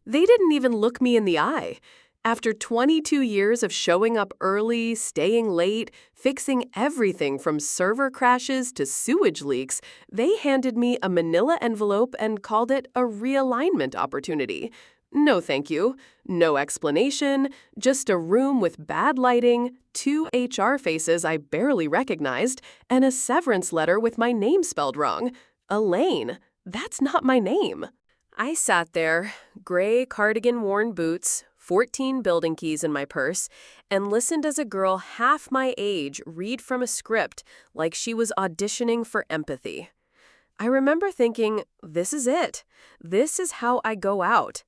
They didn't even look me in the eye. After 22 years of showing up early, staying late, fixing everything from server crashes to sewage leaks, they handed me a manila envelope and called it a realignment opportunity. No thank you. No explanation, just a room with bad lighting, 2 HR faces I barely recognized, and a severance letter with my name spelled wrong. Elaine. That's not my name. I sat there, gray cardigan-worn boots, 14 building keys in my purse, and listened as a girl half my age read from a script like she was auditioning for empathy. I remember thinking, this is it. This is how I go out.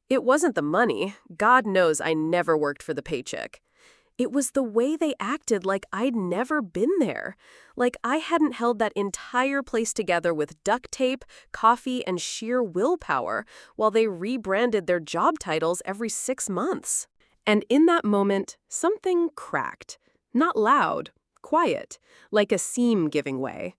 It wasn't the money. God knows I never worked for the paycheck. It was the way they acted like I'd never been there. Like I hadn't held that entire place together with duct tape, coffee, and sheer willpower while they rebranded their job titles every 6 months. And in that moment, something cracked. Not loud, quiet, like a seam giving way.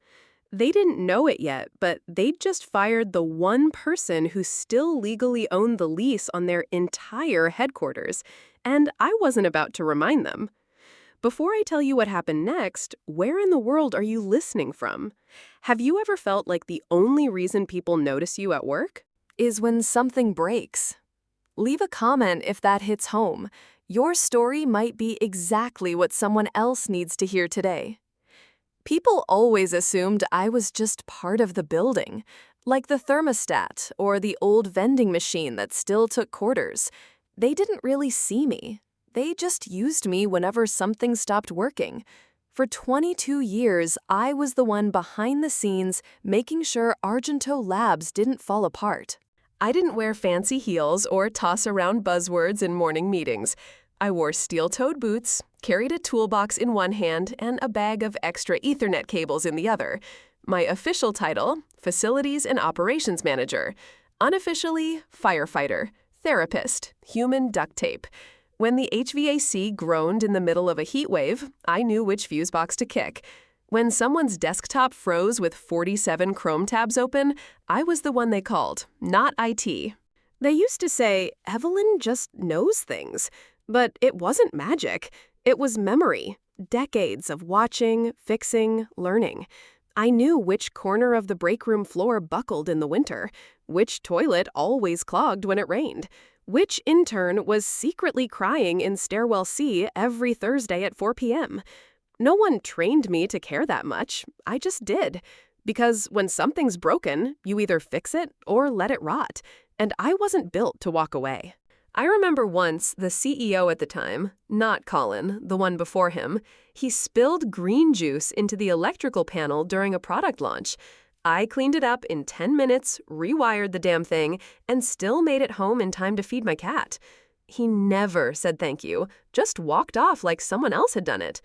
They didn't know it yet, but they'd just fired the one person who still legally owned the lease on their entire headquarters, and I wasn't about to remind them. Before I tell you what happened next, where in the world are you listening from? Have you ever felt like the only reason people notice you at work is when something breaks? Leave a comment if that hits home. Your story might be exactly what someone else needs to hear today. People always assumed I was just part of the building, like the thermostat or the old vending machine that still took quarters. They didn't really see me. They just used me whenever something stopped working. For 22 years, I was the one behind the scenes making sure Argento Labs didn't fall apart. I didn't wear fancy heels or toss around buzzwords in morning meetings. I wore steel-toed boots, carried a toolbox in one hand, and a bag of extra Ethernet cables in the other. My official title, Facilities and Operations Manager. Unofficially, firefighter, therapist, human duct tape. When the HVAC groaned in the middle of a heat wave, I knew which fuse box to kick. When someone's desktop froze with 47 Chrome tabs open, I was the one they called, not IT. They used to say, Evelyn just knows things. But it wasn't magic. It was memory. Decades of watching, fixing, learning. I knew which corner of the break room floor buckled in the winter, which toilet always clogged when it rained, which intern was secretly crying in stairwell C every Thursday at 4 p.m. No one trained me to care that much. I just did. Because when something's broken, you either fix it or let it rot. And I wasn't built to walk away. I remember once the CEO at the time, not Colin, the one before him, he spilled green juice into the electrical panel during a product launch. I cleaned it up in 10 minutes, rewired the damn thing, and still made it home in time to feed my cat. He never said thank you, just walked off like someone else had done it.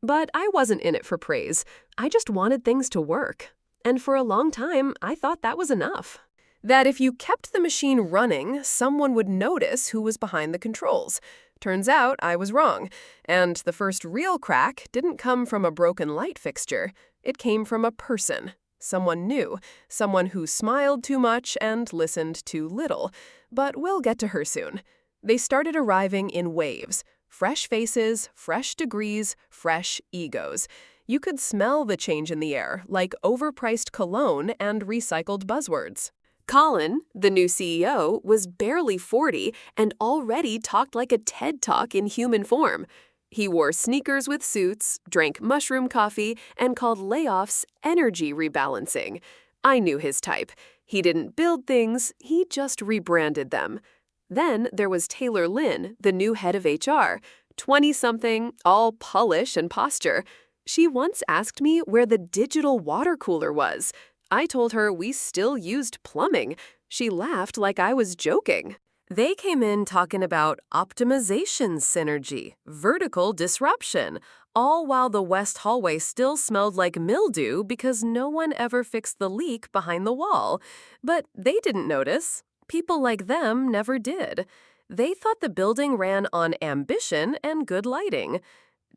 But I wasn't in it for praise. I just wanted things to work. And for a long time, I thought that was enough. That if you kept the machine running, someone would notice who was behind the controls. Turns out I was wrong, and the first real crack didn't come from a broken light fixture. It came from a person. Someone new, someone who smiled too much and listened too little. But we'll get to her soon. They started arriving in waves. Fresh faces, fresh degrees, fresh egos. You could smell the change in the air, like overpriced cologne and recycled buzzwords. Colin, the new CEO, was barely 40 and already talked like a TED Talk in human form. He wore sneakers with suits, drank mushroom coffee, and called layoffs energy rebalancing. I knew his type. He didn't build things, he just rebranded them. Then there was Taylor Lynn, the new head of HR, 20-something, all polish and posture. She once asked me where the digital water cooler was. I told her we still used plumbing. She laughed like I was joking. They came in talking about optimization synergy, vertical disruption, all while the west hallway still smelled like mildew because no one ever fixed the leak behind the wall. But they didn't notice. People like them never did. They thought the building ran on ambition and good lighting.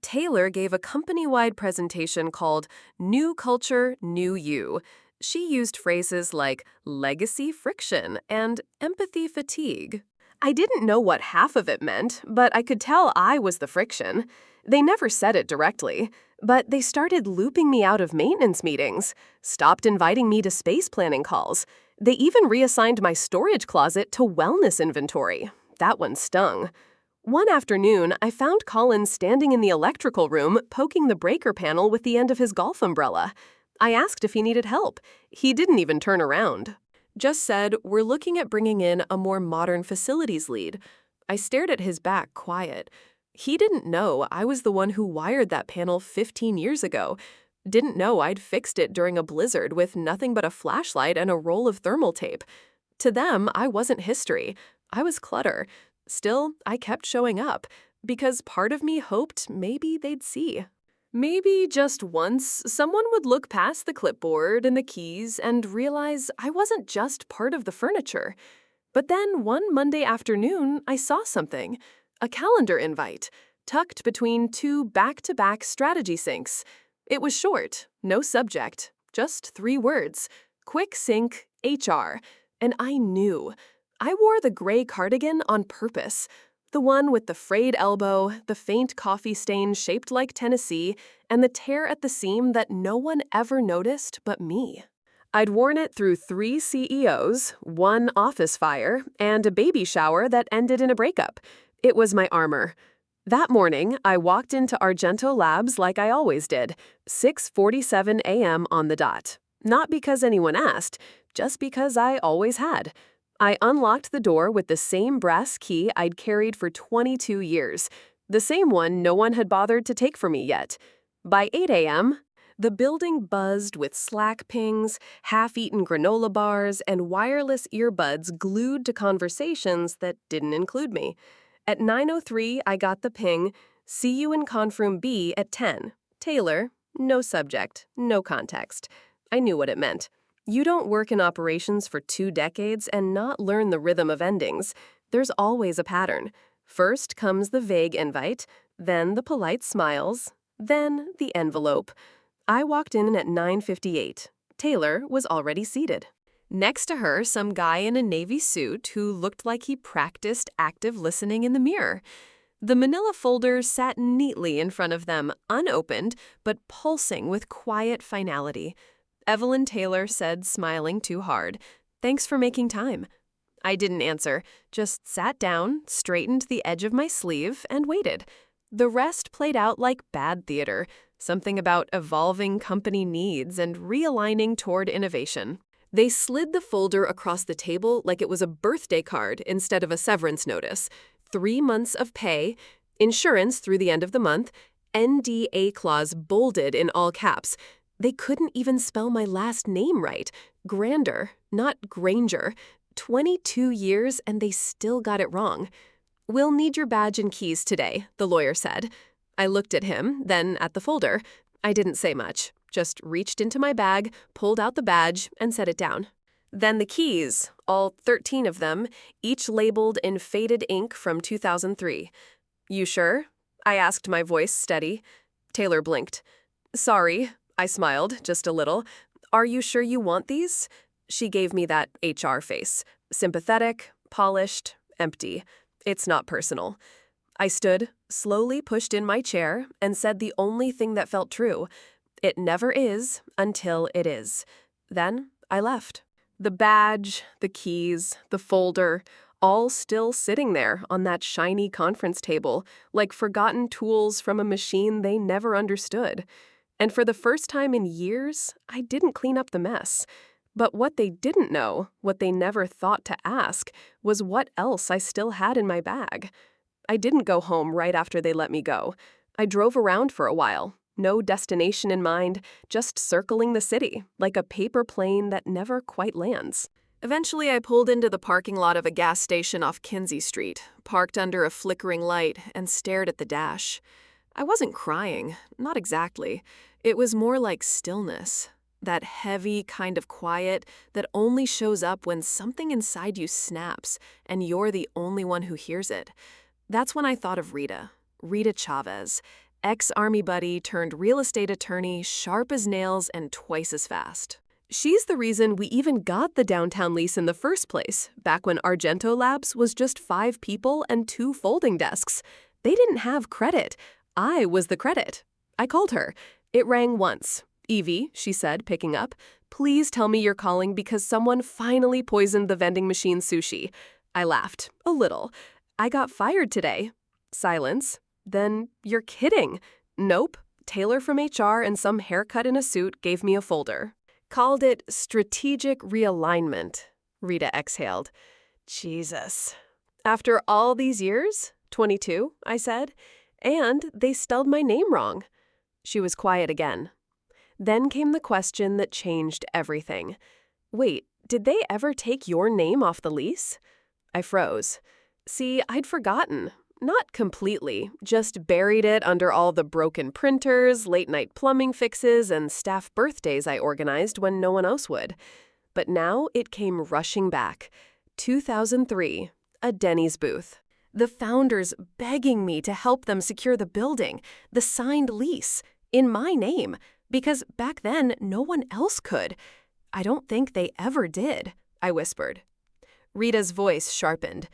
Taylor gave a company-wide presentation called New Culture, New You. She used phrases like legacy friction and empathy fatigue. I didn't know what half of it meant, but I could tell I was the friction. They never said it directly, but they started looping me out of maintenance meetings, stopped inviting me to space planning calls. They even reassigned my storage closet to wellness inventory. That one stung. One afternoon, I found Colin standing in the electrical room, poking the breaker panel with the end of his golf umbrella. I asked if he needed help. He didn't even turn around. Just said, "We're looking at bringing in a more modern facilities lead." I stared at his back, quiet. He didn't know I was the one who wired that panel 15 years ago. Didn't know I'd fixed it during a blizzard with nothing but a flashlight and a roll of thermal tape. To them, I wasn't history. I was clutter. Still, I kept showing up, because part of me hoped maybe they'd see. Maybe just once, someone would look past the clipboard and the keys and realize I wasn't just part of the furniture. But then one Monday afternoon, I saw something. A calendar invite, tucked between two back-to-back strategy syncs. It was short, no subject, just 3 words. Quick sync, HR. And I knew. I wore the gray cardigan on purpose. The one with the frayed elbow, the faint coffee stain shaped like Tennessee, and the tear at the seam that no one ever noticed but me. I'd worn it through 3 CEOs, 1 office fire, and a baby shower that ended in a breakup. It was my armor. That morning, I walked into Argento Labs like I always did, 6:47 a.m. on the dot. Not because anyone asked, just because I always had. I unlocked the door with the same brass key I'd carried for 22 years, the same one no one had bothered to take from me yet. By 8 a.m., the building buzzed with Slack pings, half-eaten granola bars, and wireless earbuds glued to conversations that didn't include me. At 9:03, I got the ping, "See you in Confroom B at 10. Taylor," no subject, no context. I knew what it meant. You don't work in operations for 2 decades and not learn the rhythm of endings. There's always a pattern. First comes the vague invite, then the polite smiles, then the envelope. I walked in at 9:58. Taylor was already seated. Next to her, some guy in a navy suit who looked like he practiced active listening in the mirror. The manila folder sat neatly in front of them, unopened, but pulsing with quiet finality. Evelyn Taylor said, smiling too hard, "Thanks for making time." I didn't answer, just sat down, straightened the edge of my sleeve, and waited. The rest played out like bad theater, something about evolving company needs and realigning toward innovation. They slid the folder across the table like it was a birthday card instead of a severance notice. 3 months of pay, insurance through the end of the month, NDA clause bolded in all caps. They couldn't even spell my last name right. Grander, not Granger. 22 years and they still got it wrong. "We'll need your badge and keys today," the lawyer said. I looked at him, then at the folder. I didn't say much, just reached into my bag, pulled out the badge, and set it down. Then the keys, all 13 of them, each labeled in faded ink from 2003. "You sure?" I asked, my voice steady. Taylor blinked. "Sorry," I smiled, just a little. "Are you sure you want these?" She gave me that HR face. Sympathetic, polished, empty. It's not personal. I stood, slowly pushed in my chair, and said the only thing that felt true. It never is until it is. Then I left. The badge, the keys, the folder, all still sitting there on that shiny conference table, like forgotten tools from a machine they never understood. And for the first time in years, I didn't clean up the mess. But what they didn't know, what they never thought to ask, was what else I still had in my bag. I didn't go home right after they let me go. I drove around for a while, no destination in mind, just circling the city, like a paper plane that never quite lands. Eventually, I pulled into the parking lot of a gas station off Kinsey Street, parked under a flickering light, and stared at the dash. I wasn't crying, not exactly. It was more like stillness. That heavy kind of quiet that only shows up when something inside you snaps and you're the only one who hears it. That's when I thought of Rita Chavez, ex-army buddy turned real estate attorney, sharp as nails and twice as fast. She's the reason we even got the downtown lease in the first place, back when Argento Labs was just 5 people and 2 folding desks. They didn't have credit. I was the credit. I called her. It rang once. "Evie," she said, picking up, "please tell me you're calling because someone finally poisoned the vending machine sushi." I laughed, a little. "I got fired today." Silence. Then, "You're kidding." "Nope." Taylor from HR and some haircut in a suit gave me a folder. "Called it strategic realignment." Rita exhaled. "Jesus." "After all these years?" 22, I said. "And they spelled my name wrong." She was quiet again. Then came the question that changed everything. "Wait, did they ever take your name off the lease?" I froze. See, I'd forgotten. Not completely, just buried it under all the broken printers, late-night plumbing fixes, and staff birthdays I organized when no one else would. But now it came rushing back. 2003, a Denny's booth. The founders begging me to help them secure the building, the signed lease, in my name, because back then no one else could. "I don't think they ever did," I whispered. Rita's voice sharpened.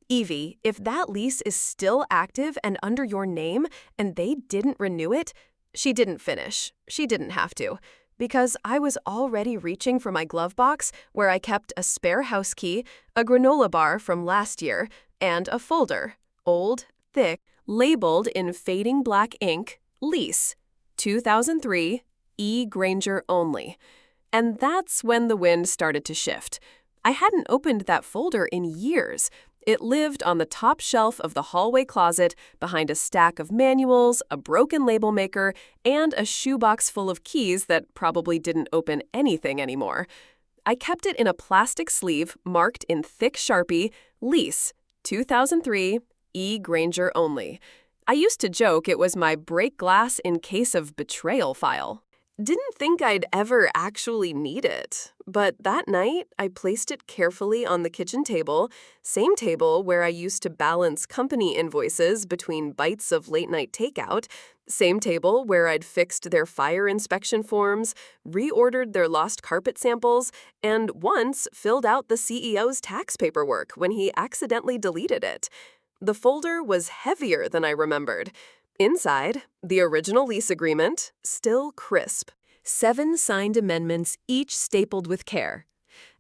"Evie, if that lease is still active and under your name and they didn't renew it," she didn't finish. She didn't have to. Because I was already reaching for my glove box where I kept a spare house key, a granola bar from last year, and a folder, old, thick, labeled in fading black ink, Lease, 2003, E. Granger only. And that's when the wind started to shift. I hadn't opened that folder in years. It lived on the top shelf of the hallway closet behind a stack of manuals, a broken label maker, and a shoebox full of keys that probably didn't open anything anymore. I kept it in a plastic sleeve marked in thick Sharpie, Lease, 2003, E. Granger only. I used to joke it was my break glass in case of betrayal file. Didn't think I'd ever actually need it, but that night I placed it carefully on the kitchen table, same table where I used to balance company invoices between bites of late-night takeout, same table where I'd fixed their fire inspection forms, reordered their lost carpet samples, and once filled out the CEO's tax paperwork when he accidentally deleted it. The folder was heavier than I remembered. Inside, the original lease agreement, still crisp. 7 signed amendments, each stapled with care.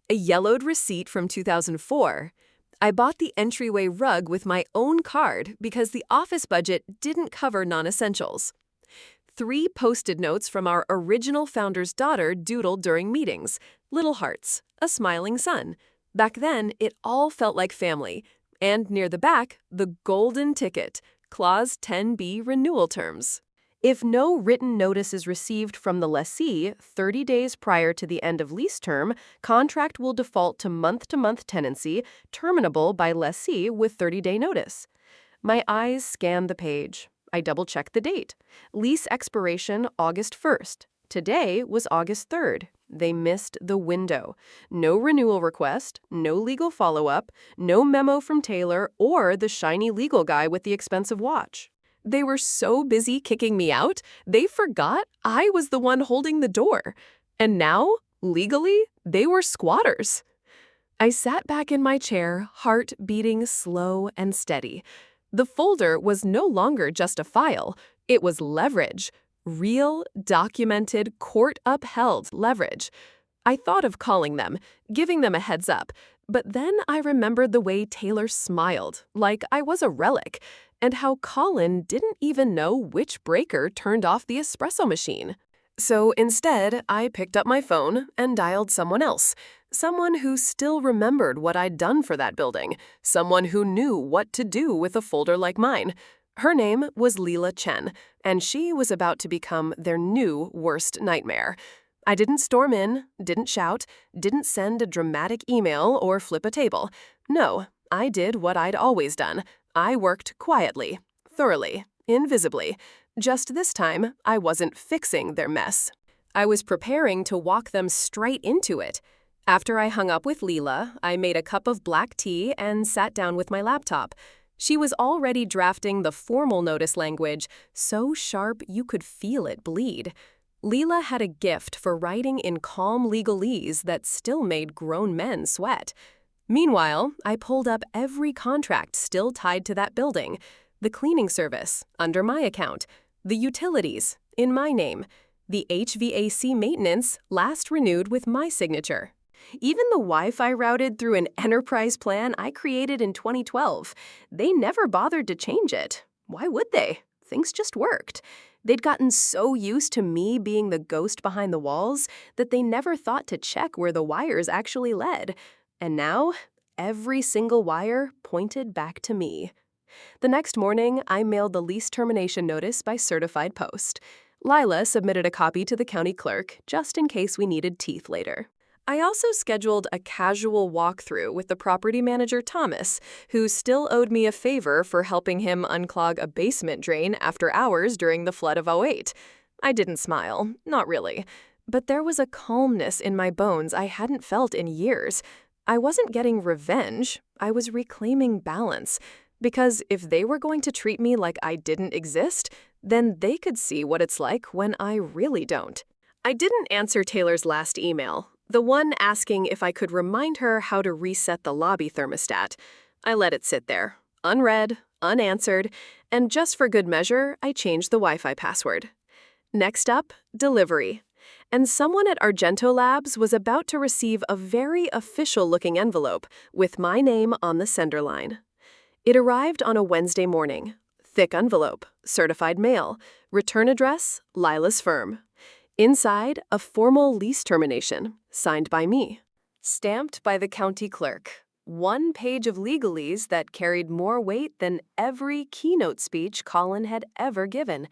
A yellowed receipt from 2004. I bought the entryway rug with my own card because the office budget didn't cover non-essentials. 3 post-it notes from our original founder's daughter doodled during meetings. Little hearts, a smiling sun. Back then, it all felt like family. And near the back, the golden ticket. Clause 10B renewal terms. If no written notice is received from the lessee 30 days prior to the end of lease term, contract will default to month-to-month tenancy, terminable by lessee with 30-day notice. My eyes scanned the page. I double-checked the date. Lease expiration August 1st. Today was August 3rd. They missed the window. No renewal request, no legal follow-up, no memo from Taylor or the shiny legal guy with the expensive watch. They were so busy kicking me out, they forgot I was the one holding the door. And now, legally, they were squatters. I sat back in my chair, heart beating slow and steady. The folder was no longer just a file. It was leverage. Real, documented, court-upheld leverage. I thought of calling them, giving them a heads up, but then I remembered the way Taylor smiled, like I was a relic, and how Colin didn't even know which breaker turned off the espresso machine. So instead, I picked up my phone and dialed someone else, someone who still remembered what I'd done for that building, someone who knew what to do with a folder like mine. Her name was Leela Chen, and she was about to become their new worst nightmare. I didn't storm in, didn't shout, didn't send a dramatic email or flip a table. No, I did what I'd always done. I worked quietly, thoroughly, invisibly. Just this time, I wasn't fixing their mess. I was preparing to walk them straight into it. After I hung up with Leela, I made a cup of black tea and sat down with my laptop. She was already drafting the formal notice language, so sharp you could feel it bleed. Leela had a gift for writing in calm legalese that still made grown men sweat. Meanwhile, I pulled up every contract still tied to that building. The cleaning service, under my account. The utilities, in my name. The HVAC maintenance, last renewed with my signature. Even the Wi-Fi routed through an enterprise plan I created in 2012. They never bothered to change it. Why would they? Things just worked. They'd gotten so used to me being the ghost behind the walls that they never thought to check where the wires actually led. And now, every single wire pointed back to me. The next morning, I mailed the lease termination notice by certified post. Lila submitted a copy to the county clerk, just in case we needed teeth later. I also scheduled a casual walkthrough with the property manager, Thomas, who still owed me a favor for helping him unclog a basement drain after hours during the flood of '08. I didn't smile, not really. But there was a calmness in my bones I hadn't felt in years. I wasn't getting revenge, I was reclaiming balance. Because if they were going to treat me like I didn't exist, then they could see what it's like when I really don't. I didn't answer Taylor's last email, the one asking if I could remind her how to reset the lobby thermostat. I let it sit there, unread, unanswered, and just for good measure, I changed the Wi-Fi password. Next up, delivery. And someone at Argento Labs was about to receive a very official-looking envelope with my name on the sender line. It arrived on a Wednesday morning. Thick envelope, certified mail, return address, Lila's firm. Inside, a formal lease termination, signed by me. Stamped by the county clerk. One page of legalese that carried more weight than every keynote speech Colin had ever given.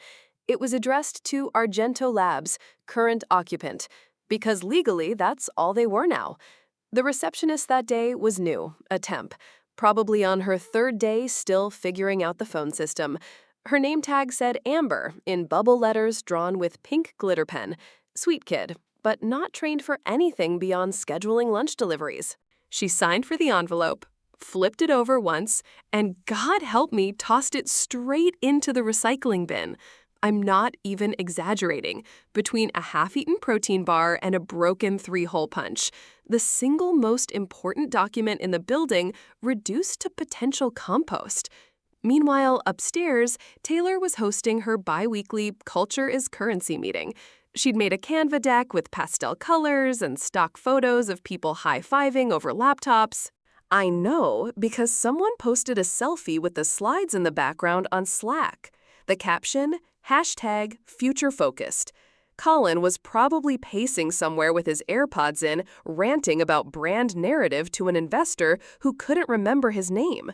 It was addressed to Argento Labs, current occupant, because legally that's all they were now. The receptionist that day was new, a temp, probably on her third day still figuring out the phone system. Her name tag said Amber in bubble letters drawn with pink glitter pen. Sweet kid, but not trained for anything beyond scheduling lunch deliveries. She signed for the envelope, flipped it over once, and God help me, tossed it straight into the recycling bin. I'm not even exaggerating. Between a half-eaten protein bar and a broken 3-hole punch, the single most important document in the building reduced to potential compost. Meanwhile, upstairs, Taylor was hosting her bi-weekly Culture is Currency meeting. She'd made a Canva deck with pastel colors and stock photos of people high-fiving over laptops. I know because someone posted a selfie with the slides in the background on Slack. The caption, #future-focused. Colin was probably pacing somewhere with his AirPods in, ranting about brand narrative to an investor who couldn't remember his name.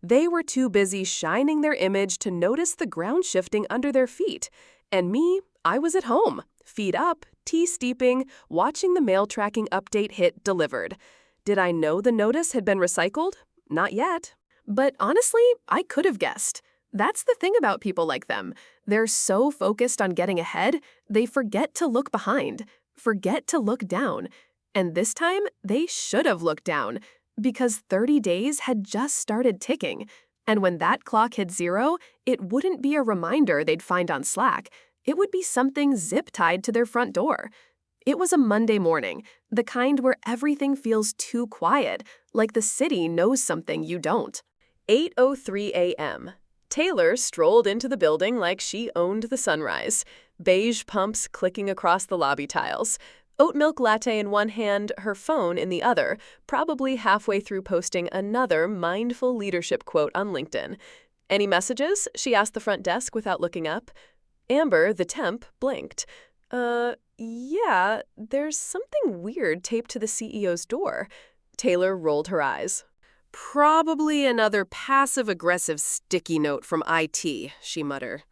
They were too busy shining their image to notice the ground shifting under their feet. And me, I was at home, feet up, tea steeping, watching the mail tracking update hit delivered. Did I know the notice had been recycled? Not yet. But honestly, I could have guessed. That's the thing about people like them. They're so focused on getting ahead, they forget to look behind, forget to look down. And this time, they should have looked down, because 30 days had just started ticking. And when that clock hit 0, it wouldn't be a reminder they'd find on Slack. It would be something zip-tied to their front door. It was a Monday morning, the kind where everything feels too quiet, like the city knows something you don't. 8:03 a.m. Taylor strolled into the building like she owned the sunrise. Beige pumps clicking across the lobby tiles. Oat milk latte in one hand, her phone in the other, probably halfway through posting another mindful leadership quote on LinkedIn. Any messages? She asked the front desk without looking up. Amber, the temp, blinked. Yeah, there's something weird taped to the CEO's door. Taylor rolled her eyes. Probably another passive-aggressive sticky note from IT, she muttered.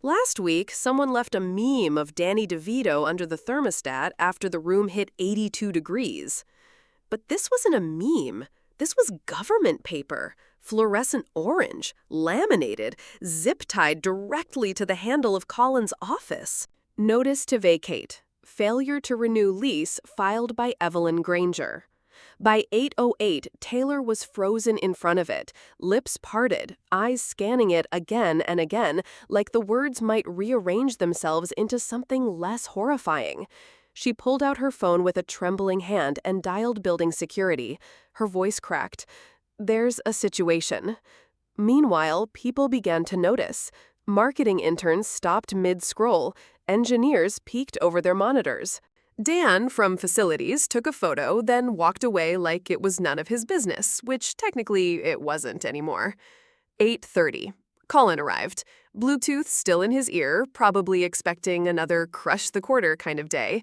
Last week, someone left a meme of Danny DeVito under the thermostat after the room hit 82 degrees. But this wasn't a meme. This was government paper, fluorescent orange, laminated, zip-tied directly to the handle of Colin's office. Notice to vacate. Failure to renew lease filed by Evelyn Granger. By 8:08, Taylor was frozen in front of it, lips parted, eyes scanning it again and again, like the words might rearrange themselves into something less horrifying. She pulled out her phone with a trembling hand and dialed building security. Her voice cracked. "There's a situation." Meanwhile, people began to notice. Marketing interns stopped mid-scroll. Engineers peeked over their monitors. Dan from facilities took a photo, then walked away like it was none of his business, which technically it wasn't anymore. 8:30. Colin arrived. Bluetooth still in his ear, probably expecting another crush the quarter kind of day.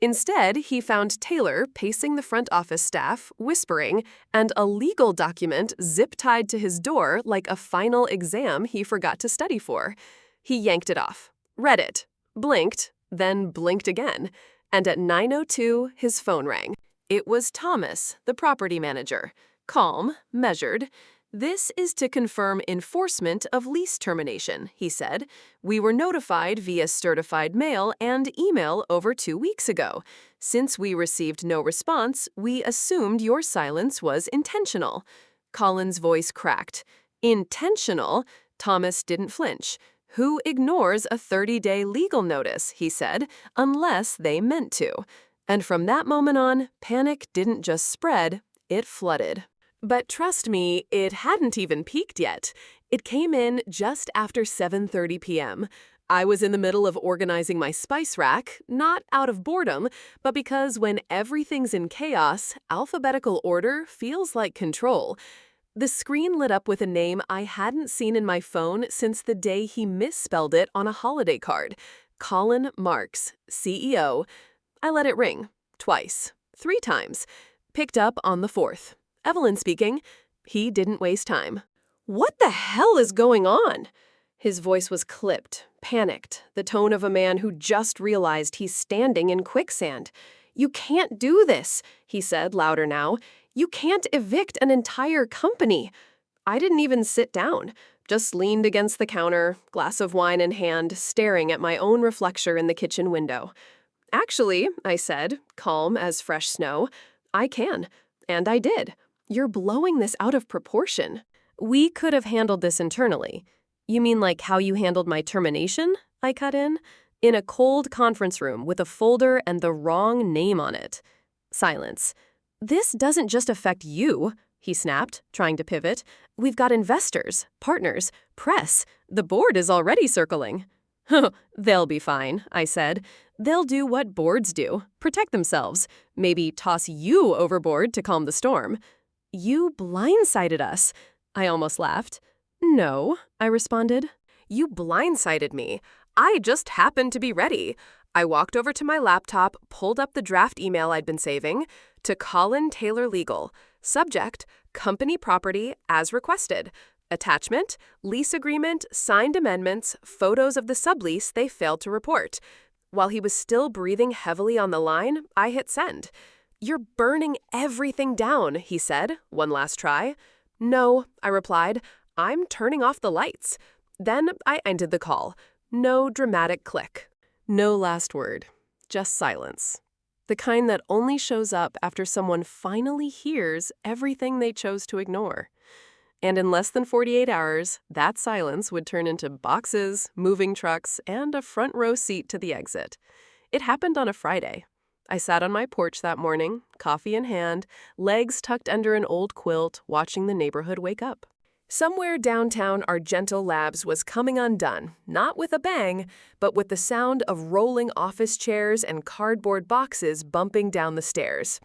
Instead, he found Taylor pacing the front office staff, whispering, and a legal document zip-tied to his door like a final exam he forgot to study for. He yanked it off, read it, blinked, then blinked again. And at 9:02, his phone rang. It was Thomas, the property manager. Calm, measured. "This is to confirm enforcement of lease termination," he said. "We were notified via certified mail and email over 2 weeks ago. Since we received no response, we assumed your silence was intentional." Colin's voice cracked. "Intentional?" Thomas didn't flinch. "Who ignores a 30-day legal notice," he said, "unless they meant to." And from that moment on, panic didn't just spread, it flooded. But trust me, it hadn't even peaked yet. It came in just after 7:30 p.m. I was in the middle of organizing my spice rack, not out of boredom, but because when everything's in chaos, alphabetical order feels like control. The screen lit up with a name I hadn't seen in my phone since the day he misspelled it on a holiday card. Colin Marks, CEO. I let it ring. Twice. 3 times. Picked up on the 4th. "Evelyn speaking." He didn't waste time. "What the hell is going on?" His voice was clipped, panicked, the tone of a man who just realized he's standing in quicksand. "You can't do this," he said, louder now. "You can't evict an entire company." I didn't even sit down, just leaned against the counter, glass of wine in hand, staring at my own reflection in the kitchen window. "Actually," I said, calm as fresh snow, "I can." And I did. "You're blowing this out of proportion." "We could have handled this internally." "You mean like how you handled my termination?" I cut in. "In a cold conference room with a folder and the wrong name on it." Silence. "This doesn't just affect you," he snapped, trying to pivot. "We've got investors, partners, press. The board is already circling." "They'll be fine," I said. "They'll do what boards do, protect themselves, maybe toss you overboard to calm the storm." "You blindsided us," I almost laughed. "No," I responded. "You blindsided me. I just happened to be ready." I walked over to my laptop, pulled up the draft email I'd been saving, to Colin Taylor Legal. Subject, company property as requested. Attachment, lease agreement, signed amendments, photos of the sublease they failed to report. While he was still breathing heavily on the line, I hit send. "You're burning everything down," he said, one last try. "No," I replied. "I'm turning off the lights." Then I ended the call. No dramatic click. No last word. Just silence. The kind that only shows up after someone finally hears everything they chose to ignore. And in less than 48 hours, that silence would turn into boxes, moving trucks, and a front row seat to the exit. It happened on a Friday. I sat on my porch that morning, coffee in hand, legs tucked under an old quilt, watching the neighborhood wake up. Somewhere downtown, Argento Labs was coming undone, not with a bang, but with the sound of rolling office chairs and cardboard boxes bumping down the stairs.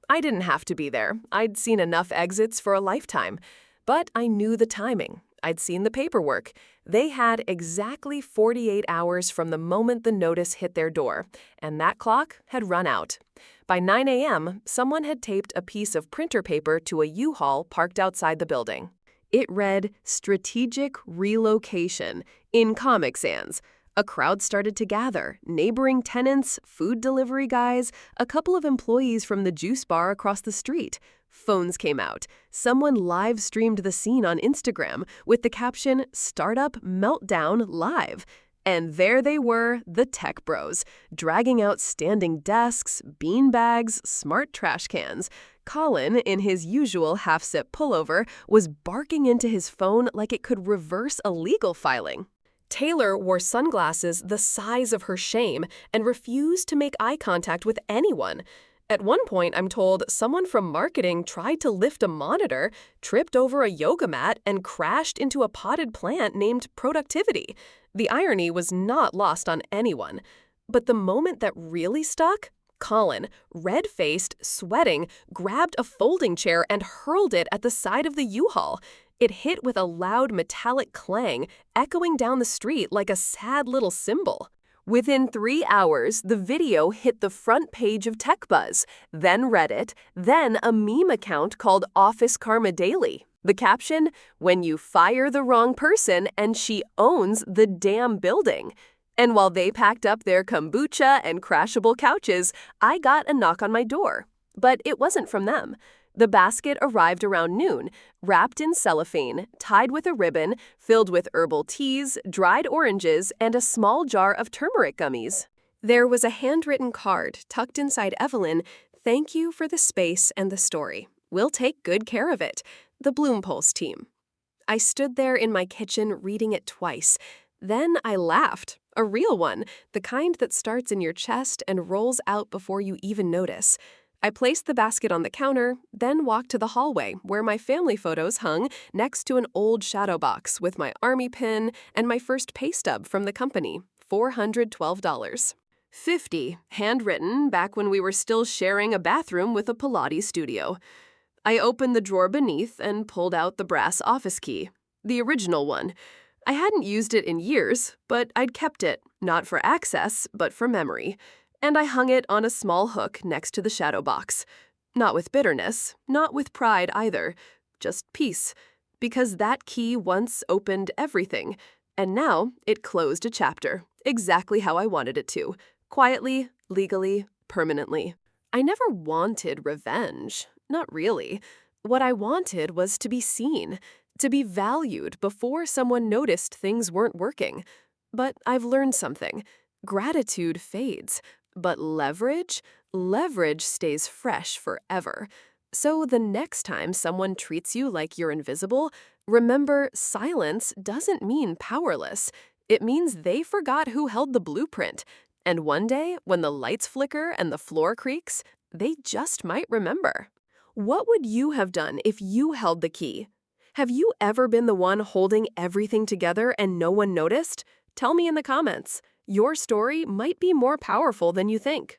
I didn't have to be there. I'd seen enough exits for a lifetime. But I knew the timing. I'd seen the paperwork. They had exactly 48 hours from the moment the notice hit their door, and that clock had run out. By 9 a.m., someone had taped a piece of printer paper to a U-Haul parked outside the building. It read, "Strategic Relocation," in Comic Sans. A crowd started to gather, neighboring tenants, food delivery guys, a couple of employees from the juice bar across the street. Phones came out. Someone live-streamed the scene on Instagram with the caption, "Startup Meltdown Live." And there they were, the tech bros, dragging out standing desks, bean bags, smart trash cans. Colin, in his usual half-zip pullover, was barking into his phone like it could reverse a legal filing. Taylor wore sunglasses the size of her shame and refused to make eye contact with anyone. At one point, I'm told, someone from marketing tried to lift a monitor, tripped over a yoga mat, and crashed into a potted plant named Productivity. The irony was not lost on anyone. But the moment that really stuck? Colin, red-faced, sweating, grabbed a folding chair and hurled it at the side of the U-Haul. It hit with a loud metallic clang, echoing down the street like a sad little cymbal. Within 3 hours, the video hit the front page of TechBuzz, then Reddit, then a meme account called Office Karma Daily. The caption, "When you fire the wrong person and she owns the damn building." And while they packed up their kombucha and crashable couches, I got a knock on my door. But it wasn't from them. The basket arrived around noon, wrapped in cellophane, tied with a ribbon, filled with herbal teas, dried oranges, and a small jar of turmeric gummies. There was a handwritten card tucked inside Evelyn, "Thank you for the space and the story. We'll take good care of it. The Bloompulse team." I stood there in my kitchen reading it twice. Then I laughed. A real one, the kind that starts in your chest and rolls out before you even notice. I placed the basket on the counter, then walked to the hallway where my family photos hung next to an old shadow box with my army pin and my first pay stub from the company, $412. $50, handwritten back when we were still sharing a bathroom with a Pilates studio. I opened the drawer beneath and pulled out the brass office key, the original one. I hadn't used it in years, but I'd kept it, not for access, but for memory. And I hung it on a small hook next to the shadow box. Not with bitterness, not with pride either, just peace. Because that key once opened everything, and now it closed a chapter, exactly how I wanted it to. Quietly, legally, permanently. I never wanted revenge. Not really. What I wanted was to be seen, to be valued before someone noticed things weren't working. But I've learned something. Gratitude fades. But leverage stays fresh forever. So the next time someone treats you like you're invisible, remember silence doesn't mean powerless. It means they forgot who held the blueprint. And one day, when the lights flicker and the floor creaks, they just might remember. What would you have done if you held the key? Have you ever been the one holding everything together and no one noticed? Tell me in the comments. Your story might be more powerful than you think.